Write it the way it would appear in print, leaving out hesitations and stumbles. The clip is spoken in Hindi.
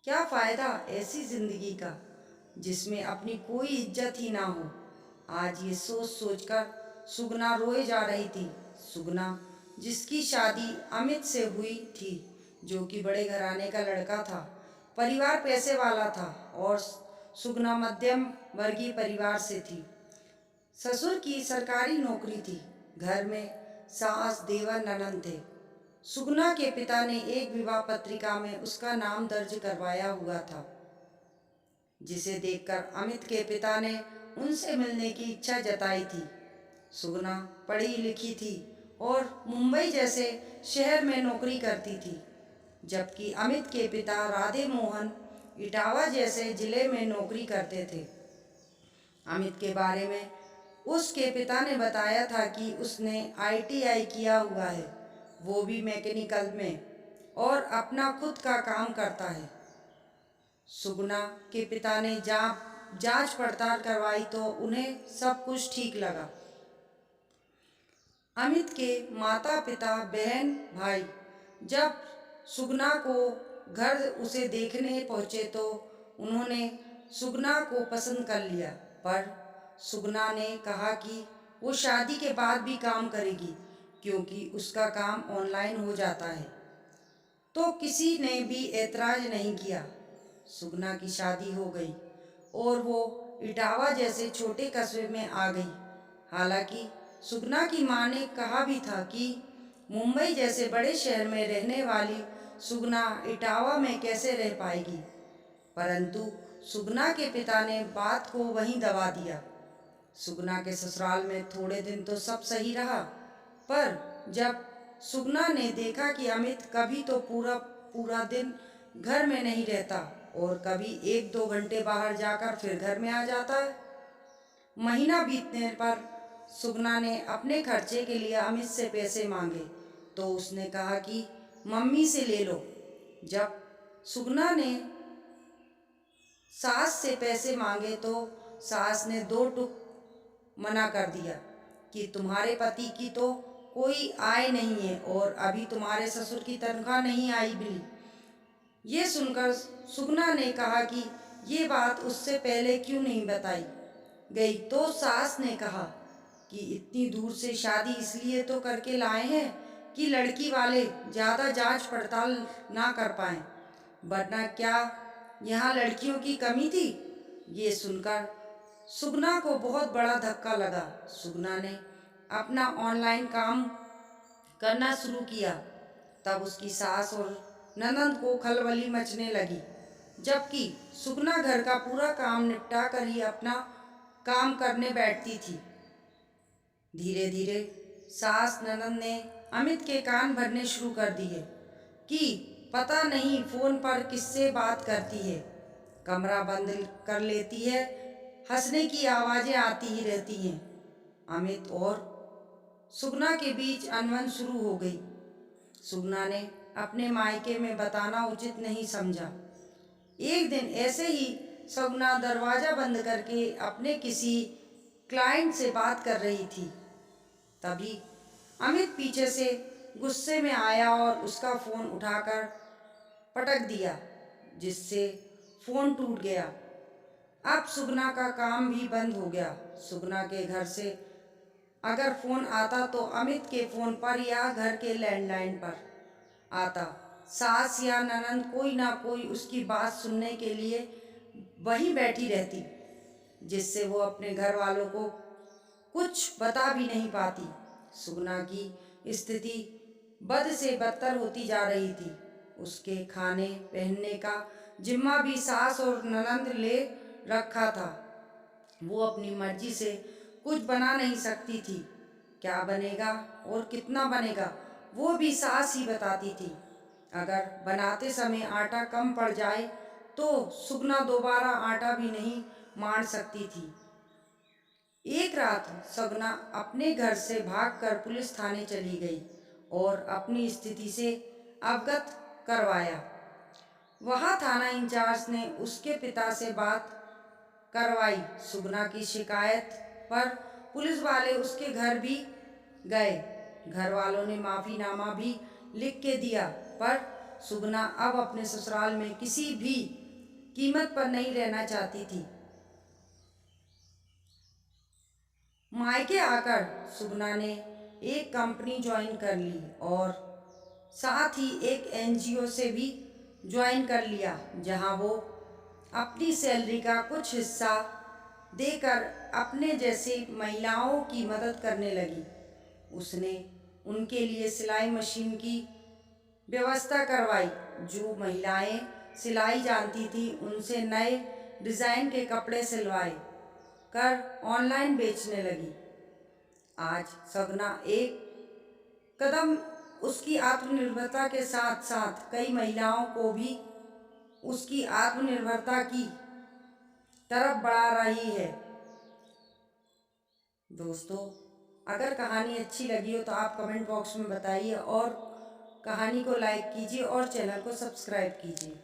क्या फ़ायदा ऐसी ज़िंदगी का जिसमें अपनी कोई इज्जत ही ना हो। आज ये सोच सोचकर सुगना रोए जा रही थी। सुगना जिसकी शादी अमित से हुई थी, जो कि बड़े घराने का लड़का था, परिवार पैसे वाला था और सुगना मध्यम वर्गीय परिवार से थी। ससुर की सरकारी नौकरी थी। घर में सास देवर ननद थे। सुगना के पिता ने एक विवाह पत्रिका में उसका नाम दर्ज करवाया हुआ था, जिसे देखकर अमित के पिता ने उनसे मिलने की इच्छा जताई थी। सुगना पढ़ी लिखी थी और मुंबई जैसे शहर में नौकरी करती थी, जबकि अमित के पिता राधे मोहन इटावा जैसे जिले में नौकरी करते थे। अमित के बारे में उसके पिता ने बताया था कि उसने आईटीआई किया हुआ है, वो भी मैकेनिकल में, और अपना खुद का काम करता है। सुगना के पिता ने जांच पड़ताल करवाई तो उन्हें सब कुछ ठीक लगा। अमित के माता पिता बहन भाई जब सुगना को घर उसे देखने पहुंचे तो उन्होंने सुगना को पसंद कर लिया, पर सुगना ने कहा कि वो शादी के बाद भी काम करेगी क्योंकि उसका काम ऑनलाइन हो जाता है। तो किसी ने भी ऐतराज नहीं किया। सुगना की शादी हो गई और वो इटावा जैसे छोटे कस्बे में आ गई। हालांकि सुगना की माँ ने कहा भी था कि मुंबई जैसे बड़े शहर में रहने वाली सुगना इटावा में कैसे रह पाएगी, परंतु सुगना के पिता ने बात को वहीं दबा दिया। सुगना के ससुराल में थोड़े दिन तो सब सही रहा, पर जब सुगना ने देखा कि अमित कभी तो पूरा पूरा दिन घर में नहीं रहता और कभी 1-2 घंटे बाहर जाकर फिर घर में आ जाता है, महीना बीतने पर सुगना ने अपने खर्चे के लिए अमित से पैसे मांगे तो उसने कहा कि मम्मी से ले लो। जब सुगना ने सास से पैसे मांगे तो सास ने 2 टुक मना कर दिया कि तुम्हारे पति की तो कोई आय नहीं है और अभी तुम्हारे ससुर की तनख्वाह नहीं आई भी। ये सुनकर सुगना ने कहा कि ये बात उससे पहले क्यों नहीं बताई गई, तो सास ने कहा कि इतनी दूर से शादी इसलिए तो करके लाए हैं कि लड़की वाले ज़्यादा जांच पड़ताल ना कर पाएं, वरना क्या यहाँ लड़कियों की कमी थी। ये सुनकर सुगना को बहुत बड़ा धक्का लगा। सुगना ने अपना ऑनलाइन काम करना शुरू किया। तब उसकी सास और ननद को खलबली मचने लगी, जबकि सुगना घर का पूरा काम निपटा कर ही अपना काम करने बैठती थी। धीरे धीरे सास ननद ने अमित के कान भरने शुरू कर दिए कि पता नहीं फोन पर किससे बात करती है, कमरा बंद कर लेती है, हंसने की आवाज़ें आती ही रहती हैं। अमित और सुगना के बीच अनबन शुरू हो गई। सुगना ने अपने मायके में बताना उचित नहीं समझा। एक दिन ऐसे ही सुगना दरवाज़ा बंद करके अपने किसी क्लाइंट से बात कर रही थी। तभी अमित पीछे से गुस्से में आया और उसका फ़ोन उठाकर पटक दिया, जिससे फ़ोन टूट गया। अब सुगना का काम भी बंद हो गया। सुगना के घर से अगर फ़ोन आता तो अमित के फ़ोन पर या घर के लैंडलाइन पर आता। सास या ननद कोई ना कोई उसकी बात सुनने के लिए वहीं बैठी रहती, जिससे वो अपने घर वालों को कुछ बता भी नहीं पाती। सुगना की स्थिति बद से बदतर होती जा रही थी। उसके खाने पहनने का जिम्मा भी सास और ननद ले रखा था। वो अपनी मर्जी से कुछ बना नहीं सकती थी। क्या बनेगा और कितना बनेगा वो भी सास ही बताती थी। अगर बनाते समय आटा कम पड़ जाए तो सुगना दोबारा आटा भी नहीं मार सकती थी। एक रात सुगना अपने घर से भागकर पुलिस थाने चली गई और अपनी स्थिति से अवगत करवाया। वहाँ थाना इंचार्ज ने उसके पिता से बात करवाई। सुगना की शिकायत पर पुलिस वाले उसके घर भी गए। घर वालों ने माफ़ीनामा भी लिख के दिया, पर सुगना अब अपने ससुराल में किसी भी कीमत पर नहीं रहना चाहती थी। मायके आकर सुगना ने एक कंपनी ज्वाइन कर ली और साथ ही एक एनजीओ से भी ज्वाइन कर लिया, जहां वो अपनी सैलरी का कुछ हिस्सा देकर अपने जैसी महिलाओं की मदद करने लगी। उसने उनके लिए सिलाई मशीन की व्यवस्था करवाई। जो महिलाएं सिलाई जानती थी उनसे नए डिज़ाइन के कपड़े सिलवाए कर ऑनलाइन बेचने लगी। आज सगना एक कदम उसकी आत्मनिर्भरता के साथ साथ कई महिलाओं को भी उसकी आत्मनिर्भरता की तरफ बढ़ा रही है। दोस्तों, अगर कहानी अच्छी लगी हो तो आप कमेंट बॉक्स में बताइए और कहानी को लाइक कीजिए और चैनल को सब्सक्राइब कीजिए।